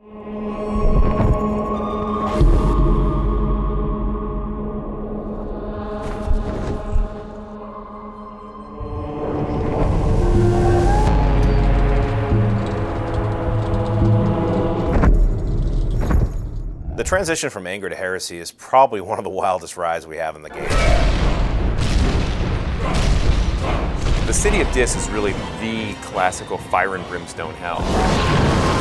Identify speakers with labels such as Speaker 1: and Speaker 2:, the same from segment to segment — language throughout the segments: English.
Speaker 1: The transition from anger to heresy is probably one of the wildest rides we have in the game.
Speaker 2: The City of Dis is really the classical fire and brimstone hell.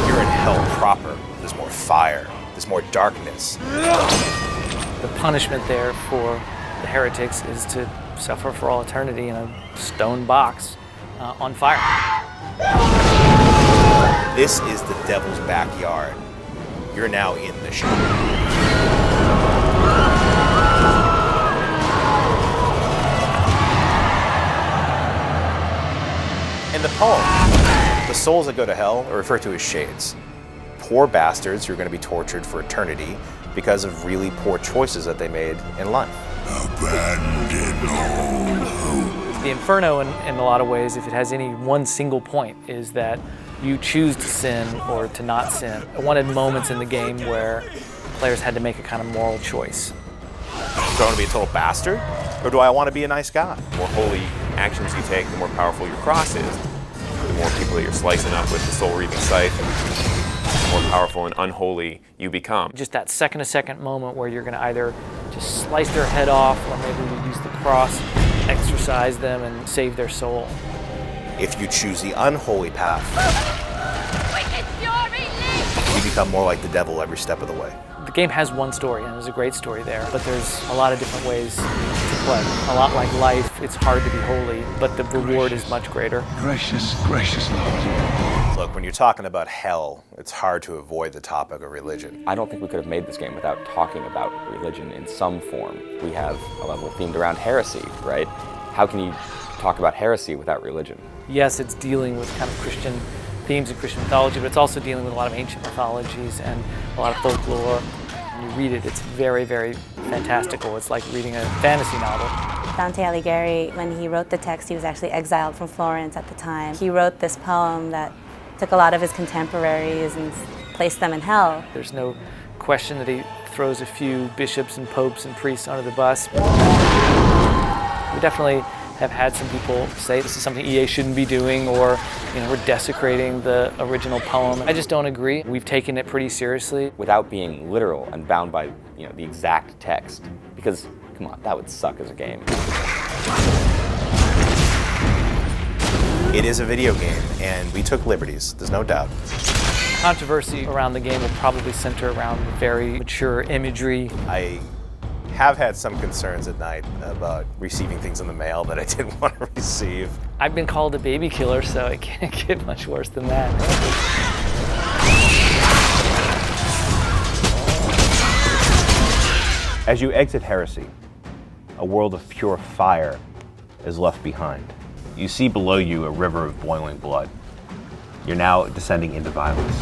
Speaker 1: You're in hell proper. There's more fire. There's more darkness.
Speaker 3: The punishment there for the heretics is to suffer for all eternity in a stone box on fire.
Speaker 1: This is the devil's backyard. You're now in the show. In the poem, the souls that go to hell are referred to as shades. Poor bastards who are going to be tortured for eternity because of really poor choices that they made in life.
Speaker 4: Abandon all hope.
Speaker 3: The Inferno, in a lot of ways, if it has any one single point, is that you choose to sin or to not sin. I wanted moments in the game where players had to make a kind of moral choice.
Speaker 1: Do I want to be a total bastard, or do I want to be a nice guy?
Speaker 2: The more holy actions you take, the more powerful your cross is. The more people that you're slicing up with the soul-reaving scythe, the more powerful and unholy you become.
Speaker 3: Just that second-to-second moment where you're going to either just slice their head off, or maybe you use the cross, exorcise them, and save their soul.
Speaker 1: If you choose the unholy path, you become more like the devil every step of the way.
Speaker 3: The game has one story, and there's a great story there, but there's a lot of different ways to play. A lot like life, it's hard to be holy, but the reward is much greater.
Speaker 4: Gracious, gracious Lord.
Speaker 1: Look, when you're talking about hell, it's hard to avoid the topic of religion.
Speaker 5: I don't think we could have made this game without talking about religion in some form. We have a level themed around heresy, right? How can you talk about heresy without religion?
Speaker 3: Yes, it's dealing with kind of Christian themes and Christian mythology, but it's also dealing with a lot of ancient mythologies and a lot of folklore. When you read it, it's very, very fantastical. It's like reading a fantasy novel.
Speaker 6: Dante Alighieri, when he wrote the text, he was actually exiled from Florence at the time. He wrote this poem that took a lot of his contemporaries and placed them in hell.
Speaker 3: There's no question that he throws a few bishops and popes and priests under the bus. We definitely have had some people say this is something EA shouldn't be doing, or we're desecrating the original poem. I just don't agree. We've taken it pretty seriously.
Speaker 5: Without being literal and bound by the exact text, because come on, that would suck as a game.
Speaker 1: It is a video game, and we took liberties, there's no doubt.
Speaker 3: Controversy around the game will probably center around very mature imagery.
Speaker 1: I have had some concerns at night about receiving things in the mail that I didn't want to receive.
Speaker 3: I've been called a baby killer, so it can't get much worse than that.
Speaker 1: As you exit Heresy, a world of pure fire is left behind. You see below you a river of boiling blood. You're now descending into violence.